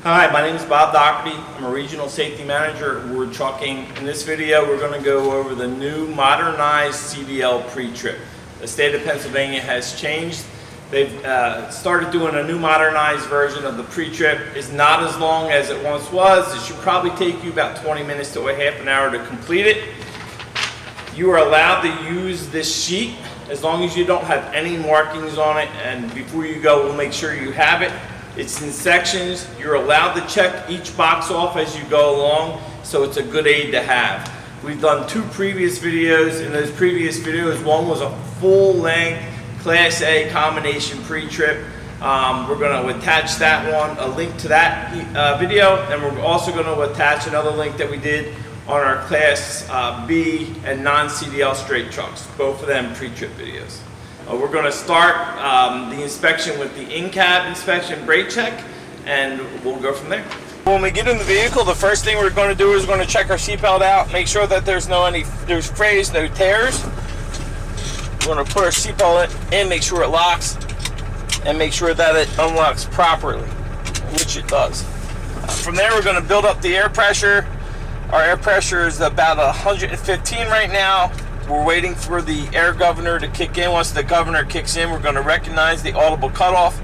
Hi, my name is Bob Dougherty. I'm a Regional Safety Manager at Ward Trucking. In this video, we're going to go over the new modernized CDL Pre-Trip. The state of Pennsylvania has changed. They've started doing a new modernized version of the Pre-Trip. It's not as long as it once was. It should probably take you about 20 minutes to a half an hour to complete it. You are allowed to use this sheet as long as you don't have any markings on it, and before you go, we'll make sure you have it. It's in sections. You're allowed to check each box off as you go along, so it's a good aid to have. We've done two previous videos. In those previous videos, one was a full-length Class A combination pre-trip. We're going to attach that one, a link to that video, and we're also going to attach another link that we did on our Class B and non-CDL straight trucks, both of them pre-trip videos. We're going to start the inspection with the in-cab inspection brake check, and we'll go from there. When we get in the vehicle, the first thing we're going to do is we're going to check our seatbelt out, make sure that there's frays, no tears. We're going to put our seatbelt in, make sure it locks, and make sure that it unlocks properly, which it does. From there, we're going to build up the air pressure. Our air pressure is about 115 right now. We're waiting for the air governor to kick in. Once the governor kicks in, we're going to recognize the audible cutoff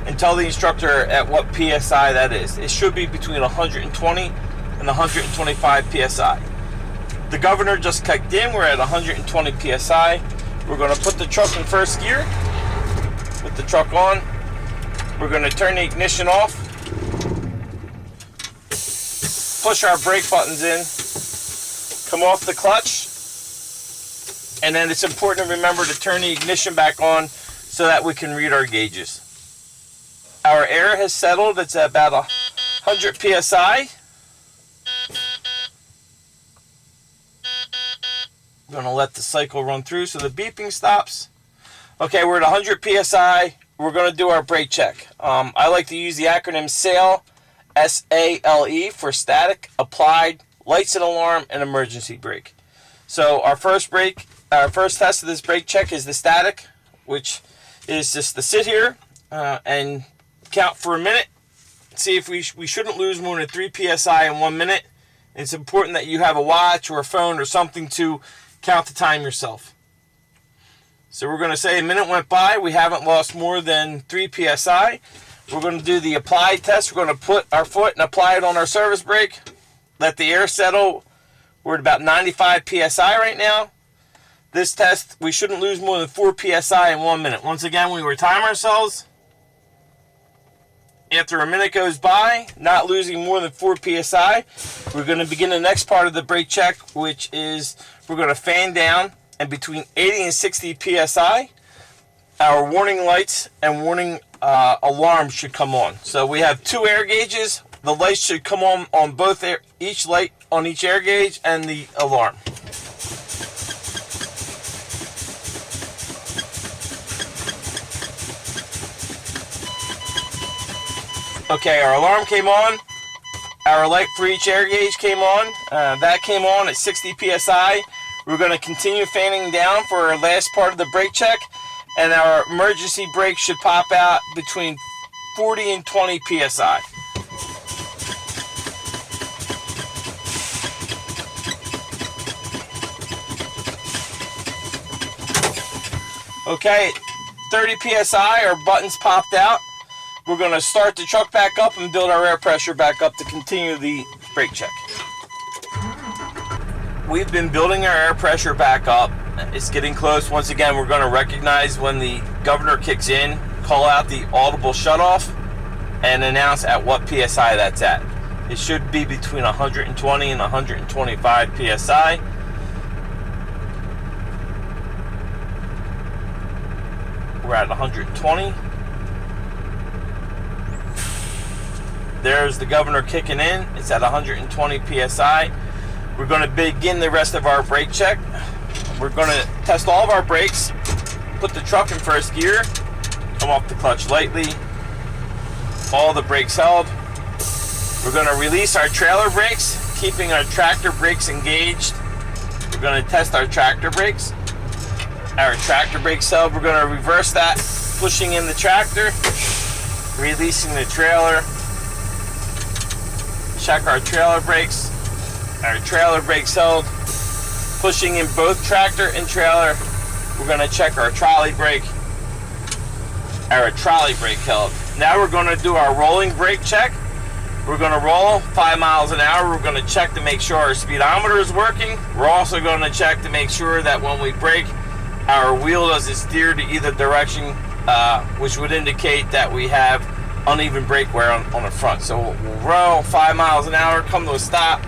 and tell the instructor at what PSI that is. It should be between 120 and 125 PSI. The governor just kicked in. We're at 120 PSI. We're going to put the truck in first gear. Put the truck on. We're going to turn the ignition off. Push our brake buttons in. Come off the clutch. And then it's important to remember to turn the ignition back on so that we can read our gauges. Our air has settled. It's at about 100 PSI. I'm going to let the cycle run through so the beeping stops. Okay, we're at 100 PSI. We're going to do our brake check. I like to use the acronym SALE, S-A-L-E, for static, applied, lights and alarm, and emergency brake. So our first test of this brake check is the static, which is just to sit here and count for a minute. See if we shouldn't lose more than 3 PSI in 1 minute. It's important that you have a watch or a phone or something to count the time yourself. So we're going to say a minute went by. We haven't lost more than 3 PSI. We're going to do the applied test. We're going to put our foot and apply it on our service brake. Let the air settle. We're at about 95 PSI right now. This test, we shouldn't lose more than 4 PSI in 1 minute. Once again, we will time ourselves. After a minute goes by, not losing more than 4 PSI, we're going to begin the next part of the brake check, which is we're going to fan down, and between 80 and 60 PSI, our warning lights and warning alarms should come on. So we have 2 air gauges. The lights should come on both each light on each air gauge and the alarm. Okay, our alarm came on. Our light for each air gauge came on. That came on at 60 PSI. We're going to continue fanning down for our last part of the brake check, and our emergency brake should pop out between 40 and 20 PSI. Okay, 30 PSI, our buttons popped out. We're going to start the truck back up and build our air pressure back up to continue the brake check. We've been building our air pressure back up. It's getting close. Once again, we're going to recognize when the governor kicks in, call out the audible shutoff, and announce at what PSI that's at. It should be between 120 and 125 PSI. We're at 120. There's the governor kicking in. It's at 120 PSI. We're going to begin the rest of our brake check. We're going to test all of our brakes. Put the truck in first gear. Come off the clutch lightly. All the brakes held. We're going to release our trailer brakes, keeping our tractor brakes engaged. We're going to test our tractor brakes. Our tractor brakes held. We're going to reverse that, pushing in the tractor, releasing the trailer. check our trailer brakes. Our trailer brakes held. Pushing in both tractor and trailer. We're going to check our trolley brake. Our trolley brake held. Now we're going to do our rolling brake check. We're going to roll 5 miles an hour. We're going to check to make sure our speedometer is working. We're also going to check to make sure that when we brake, our wheel doesn't steer to either direction, which would indicate that we have uneven brake wear on the front. So we'll roll 5 miles an hour, come to a stop.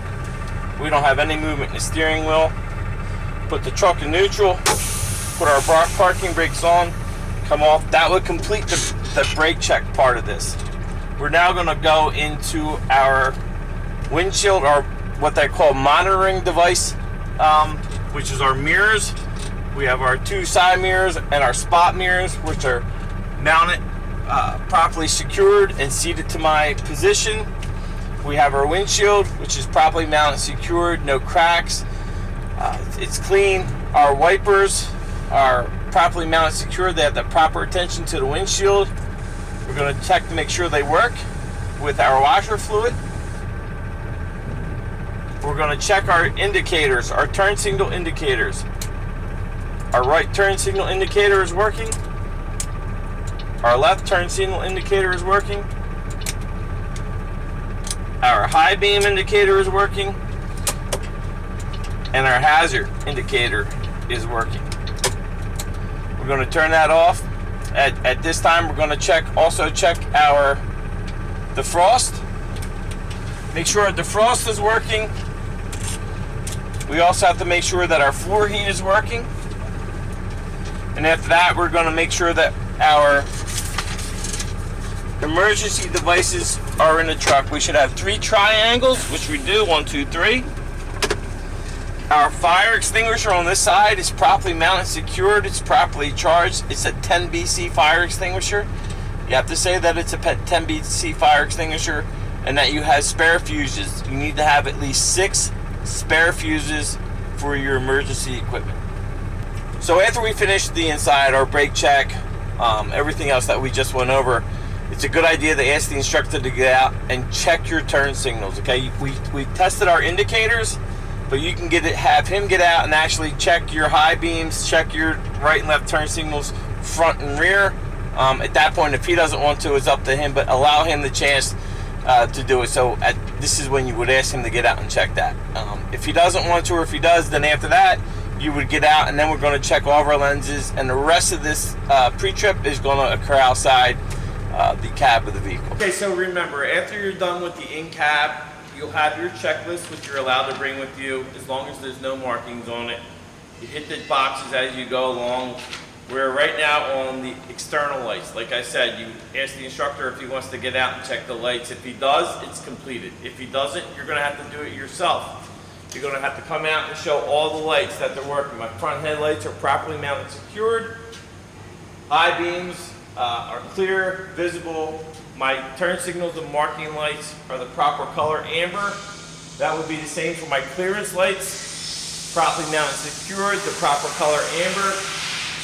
We don't have any movement in the steering wheel. Put the truck in neutral, put our parking brakes on, come off. That would complete the brake check part of this. We're now going to go into our windshield, or what they call monitoring device, which is our mirrors. We have our 2 side mirrors and our spot mirrors, which are mounted, properly secured and seated to my position. We have our windshield, which is properly mounted, secured, no cracks. It's clean. Our wipers are properly mounted, secured. They have the proper attention to the windshield. We're going to check to make sure they work with our washer fluid. We're going to check our indicators, our turn signal indicators. Our right turn signal indicator is working. Our left turn signal indicator is working. Our high beam indicator is working. And our hazard indicator is working. We're going to turn that off. At this time, we're going to also check our defrost. Make sure our defrost is working. We also have to make sure that our floor heat is working. And after that, we're going to make sure that our emergency devices are in the truck. We should have 3 triangles, which we do, 1, 2, 3. Our fire extinguisher on this side is properly mounted, secured, it's properly charged. It's a 10 BC fire extinguisher. You have to say that it's a 10 BC fire extinguisher and that you have spare fuses. You need to have at least 6 spare fuses for your emergency equipment. So after we finish the inside, our brake check, everything else that we just went over, it's a good idea to ask the instructor to get out and check your turn signals. Okay, we tested our indicators, but you can have him get out and actually check your high beams, check your right and left turn signals, front and rear. At that point, if he doesn't want to, it's up to him, but allow him the chance to do it. So this is when you would ask him to get out and check that. If he doesn't want to, or if he does, then after that, you would get out, and then we're going to check all of our lenses, and the rest of this pre-trip is going to occur outside the cab of the vehicle. Okay, so remember, after you're done with the in-cab, you'll have your checklist, which you're allowed to bring with you, as long as there's no markings on it. You hit the boxes as you go along. We're right now on the external lights. Like I said, you ask the instructor if he wants to get out and check the lights. If he does, it's completed. If he doesn't, you're going to have to do it yourself. You're going to have to come out and show all the lights that they're working. My front headlights are properly mounted, secured. High beams are clear, visible. My turn signals and marking lights are the proper color, amber. That would be the same for my clearance lights. Properly mounted, secured, the proper color, amber.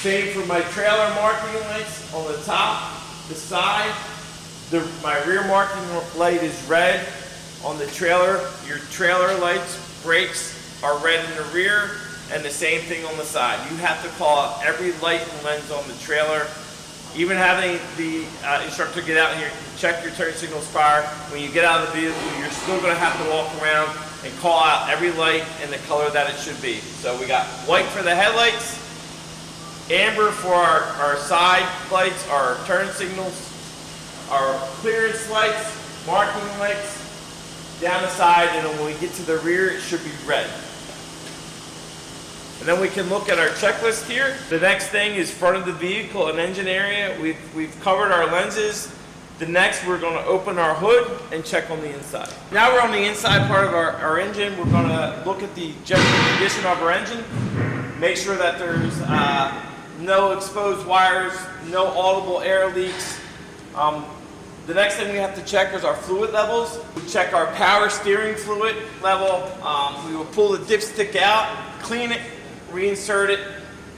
Same for my trailer marking lights on the top, the side. My rear marking light is red on the trailer. Your trailer lights, brakes are red in the rear, and the same thing on the side. You have to call out every light and lens on the trailer. Even having the instructor get out here, check your turn signals prior. When you get out of the vehicle, you're still going to have to walk around and call out every light in the color that it should be. So we got white for the headlights, amber for our side lights, our turn signals, our clearance lights, marking lights down the side, and then when we get to the rear, it should be red. And then we can look at our checklist here. The next thing is front of the vehicle and engine area. We've covered our lenses. The next, we're going to open our hood and check on the inside. Now we're on the inside part of our engine. We're going to look at the general condition of our engine. Make sure that there's no exposed wires, no audible air leaks. The next thing we have to check is our fluid levels. We check our power steering fluid level. We will pull the dipstick out, clean it, reinsert it,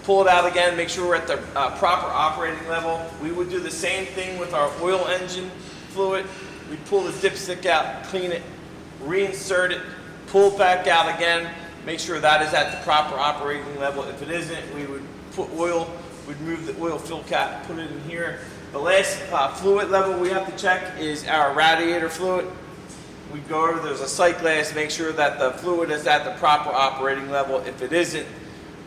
pull it out again, make sure we're at the proper operating level. We would do the same thing with our oil engine fluid. We pull the dipstick out, clean it, reinsert it, pull it back out again, make sure that is at the proper operating level. If it isn't, we would put oil, we'd move the oil fill cap, put it in here. The last fluid level we have to check is our radiator fluid. We go over, there's a sight glass, make sure that the fluid is at the proper operating level. If it isn't,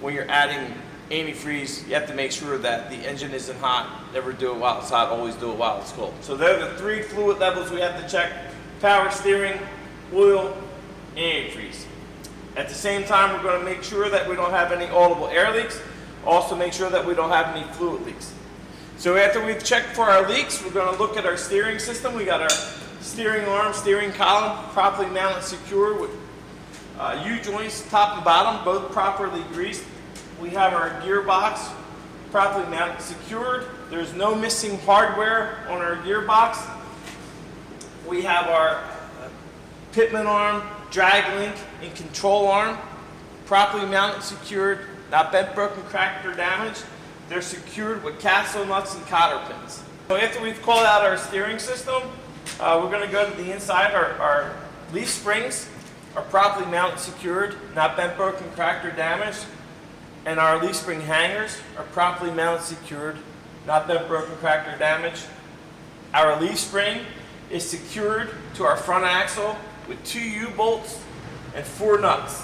when you're adding antifreeze, you have to make sure that the engine isn't hot. Never do it while it's hot, always do it while it's cold. So they're the 3 fluid levels we have to check: power steering, oil, and antifreeze. At the same time, we're going to make sure that we don't have any audible air leaks. Also make sure that we don't have any fluid leaks. So after we've checked for our leaks, we're going to look at our steering system. We got our steering arm, steering column, properly mounted, secure with U-joints, top and bottom, both properly greased. We have our gearbox, properly mounted, secured. There's no missing hardware on our gearbox. We have our pitman arm, drag link, and control arm, properly mounted, secured, not bent, broken, cracked, or damaged. They're secured with castle nuts and cotter pins. So after we've called out our steering system, we're going to go to the inside. Our leaf springs are properly mounted, secured, not bent, broken, cracked, or damaged. And our leaf spring hangers are properly mounted, secured, not bent, broken, cracked, or damaged. Our leaf spring is secured to our front axle with 2 U-bolts and 4 nuts.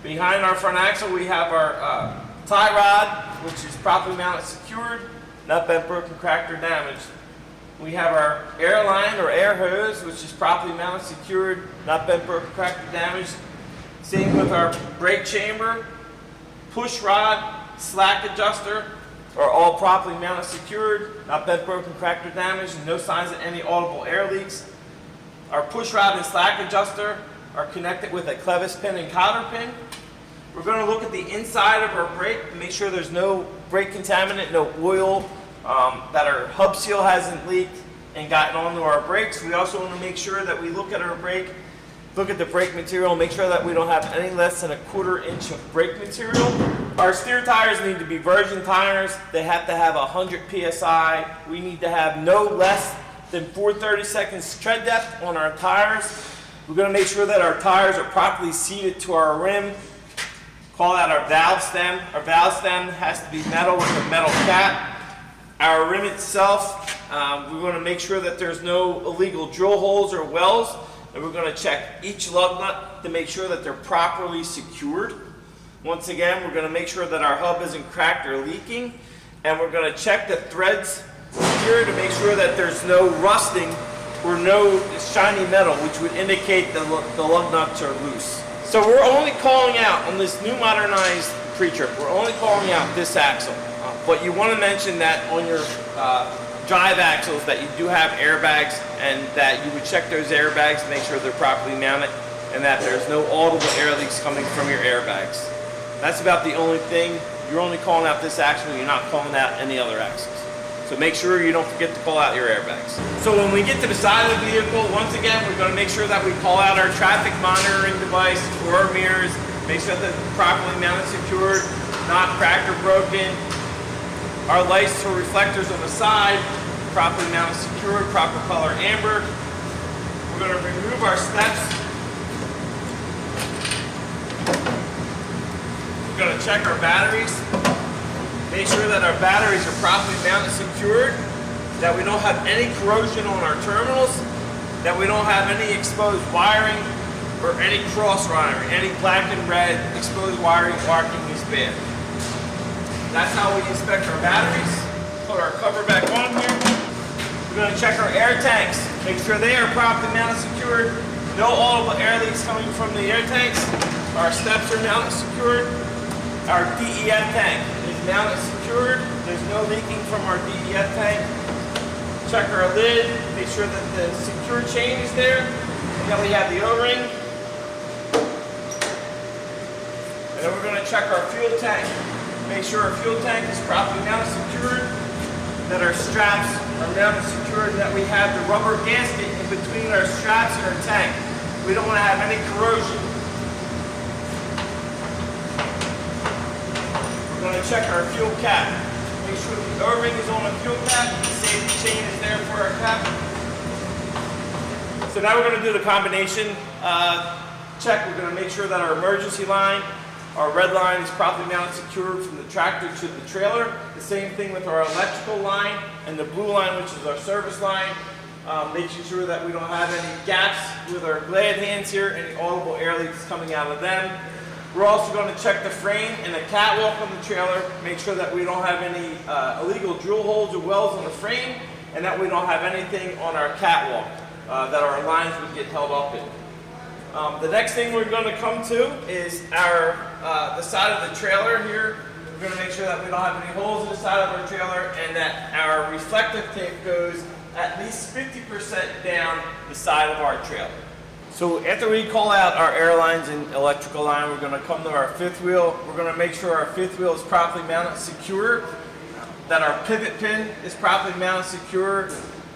Behind our front axle, we have our tie rod, which is properly mounted, secured, not bent, broken, cracked, or damaged. We have our air line or air hose, which is properly mounted, secured, not bent, broken, cracked, or damaged. Same with our brake chamber, push rod, slack adjuster are all properly mounted, secured, not bent, broken, cracked, or damaged, and no signs of any audible air leaks. Our push rod and slack adjuster are connected with a clevis pin and cotter pin. We're going to look at the inside of our brake and make sure there's no brake contaminant, no oil, that our hub seal hasn't leaked and gotten onto our brakes. We also want to make sure that we look at our brake, look at the brake material, make sure that we don't have any less than 1/4 inch of brake material. Our steer tires need to be virgin tires. They have to have 100 PSI. We need to have no less than 4/32 tread depth on our tires. We're going to make sure that our tires are properly seated to our rim. Call out our valve stem. Our valve stem has to be metal with a metal cap. Our rim itself, we want to make sure that there's no illegal drill holes or wells. And we're going to check each lug nut to make sure that they're properly secured. Once again, we're going to make sure that our hub isn't cracked or leaking. And we're going to check the threads here to make sure that there's no rusting or no shiny metal, which would indicate the lug nuts are loose. So we're only calling out on this new modernized pre-trip, we're only calling out this axle. But you want to mention that on your drive axles that you do have airbags, and that you would check those airbags to make sure they're properly mounted and that there's no audible air leaks coming from your airbags. That's about the only thing. You're only calling out this axle, you're not calling out any other axles. So make sure you don't forget to call out your airbags. So when we get to the side of the vehicle, once again, we're going to make sure that we call out our traffic monitoring device or our mirrors, make sure that they're properly mounted, secured, not cracked or broken. Our lights or reflectors on the side, properly mounted, secured, proper color amber. We're going to remove our steps. We're going to check our batteries. Make sure that our batteries are properly mounted, secured, that we don't have any corrosion on our terminals, that we don't have any exposed wiring or any cross wiring, any black and red exposed wiring marking is bad. That's how we inspect our batteries. Put our cover back on here. We're going to check our air tanks. Make sure they are properly mounted, secured. No audible air leaks coming from the air tanks. Our steps are mounted, secured. Our DEF tank is mounted, secured. There's no leaking from our DEF tank. Check our lid. Make sure that the secure chain is there. And then we have the O-ring. And then we're going to check our fuel tank. Make sure our fuel tank is properly mounted, secured, that our straps are mounted, secured, and that we have the rubber gasket in between our straps and our tank. We don't want to have any corrosion. We're going to check our fuel cap. Make sure the O-ring is on the fuel cap, the safety chain is there for our cap. So now we're going to do the combination check. We're going to make sure that our emergency line, our red line, is properly mounted secured from the tractor to the trailer. The same thing with our electrical line and the blue line, which is our service line. Making sure that we don't have any gaps with our glad hands here, any audible air leaks coming out of them. We're also going to check the frame and the catwalk on the trailer, make sure that we don't have any illegal drill holes or wells on the frame, and that we don't have anything on our catwalk that our lines would get held up in. The next thing we're going to come to is the side of the trailer here. We're going to make sure that we don't have any holes in the side of our trailer and that our reflective tape goes at least 50% down the side of our trailer. So after we call out our air lines and electrical line, we're going to come to our fifth wheel. We're going to make sure our fifth wheel is properly mounted secure, that our pivot pin is properly mounted secure,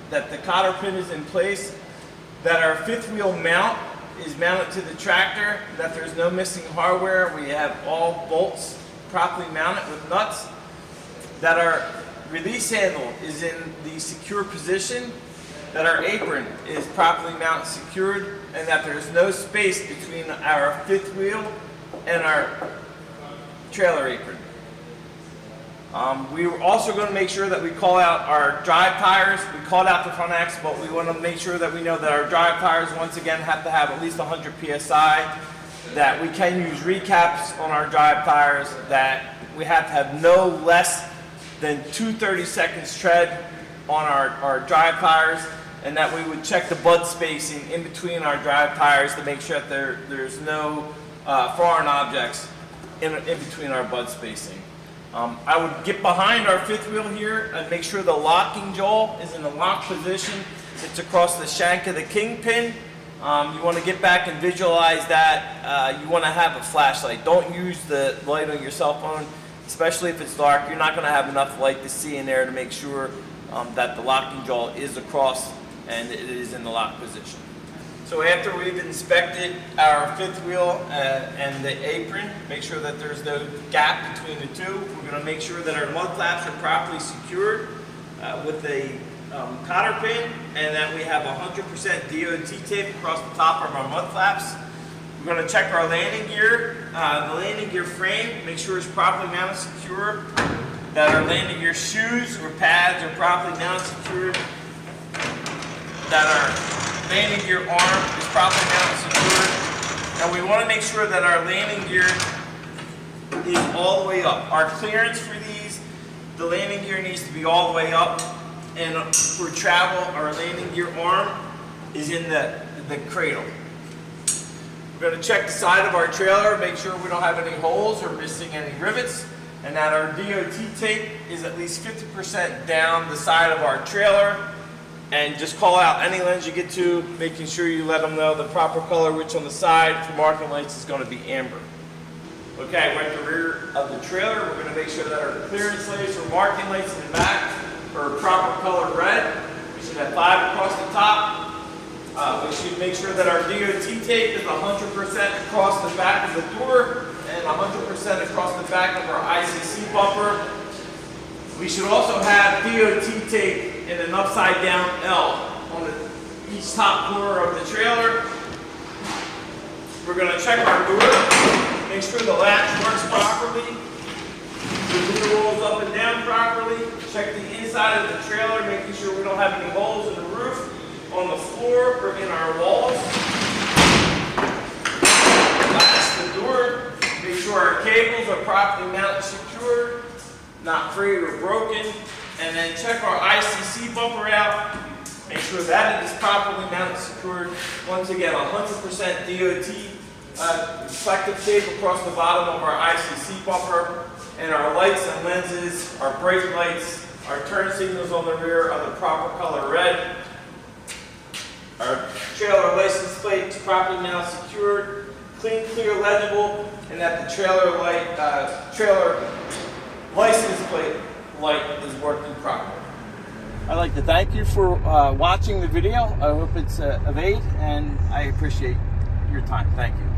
that the cotter pin is in place, that our fifth wheel mount is mounted to the tractor, that there's no missing hardware, we have all bolts properly mounted with nuts, that our release handle is in the secure position, that our apron is properly mounted secured, and that there's no space between our fifth wheel and our trailer apron. We were also going to make sure that we call out our drive tires. We called out the front axle, but we want to make sure that we know that our drive tires, once again, have to have at least 100 PSI, that we can use recaps on our drive tires, that we have to have no less than 2 30-seconds tread on our drive tires, and that we would check the bud spacing in between our drive tires to make sure that there's no foreign objects in between our bud spacing. I would get behind our fifth wheel here and make sure the locking jaw is in the lock position. It's across the shank of the kingpin. You want to get back and visualize that. You want to have a flashlight. Don't use the light on your cell phone, especially if it's dark. You're not going to have enough light to see in there to make sure that the locking jaw is across and it is in the lock position. So after we've inspected our fifth wheel and the apron, make sure that there's no gap between the two. We're going to make sure that our mud flaps are properly secured with a cotter pin, and that we have 100% DOT tape across the top of our mud flaps. We're going to check our landing gear, the landing gear frame, make sure it's properly mounted secure, that our landing gear shoes or pads are properly mounted secure, that our landing gear arm is properly mounted secured, and we want to make sure that our landing gear is all the way up. Our clearance for these, the landing gear needs to be all the way up, and for travel, our landing gear arm is in the cradle. We're going to check the side of our trailer, make sure we don't have any holes or missing any rivets, and that our DOT tape is at least 50% down the side of our trailer. And just call out any lens you get to, making sure you let them know the proper color, which on the side for marking lights is going to be amber. Okay, we're at the rear of the trailer. We're going to make sure that our clearance lights or marking lights in the back are proper color red. We should have 5 across the top. We should make sure that our DOT tape is 100% across the back of the door and 100% across the back of our ICC bumper. We should also have DOT tape in an upside down L on each top corner of the trailer. We're going to check our door, make sure the latch works properly, the door rolls up and down properly, check the inside of the trailer, making sure we don't have any holes in the roof, on the floor, or in our walls. Latch the door, make sure our cables are properly mounted secured, not frayed or broken, and then check our ICC bumper out, make sure that it is properly mounted secured. Once again, 100% DOT reflective tape across the bottom of our ICC bumper, and our lights and lenses, our brake lights, our turn signals on the rear are the proper color red. Our trailer license plate is properly mounted secured, clean, clear, legible, and that the trailer license plate light is working properly. I'd like to thank you for watching the video. I hope it's of aid, and I appreciate your time. Thank you.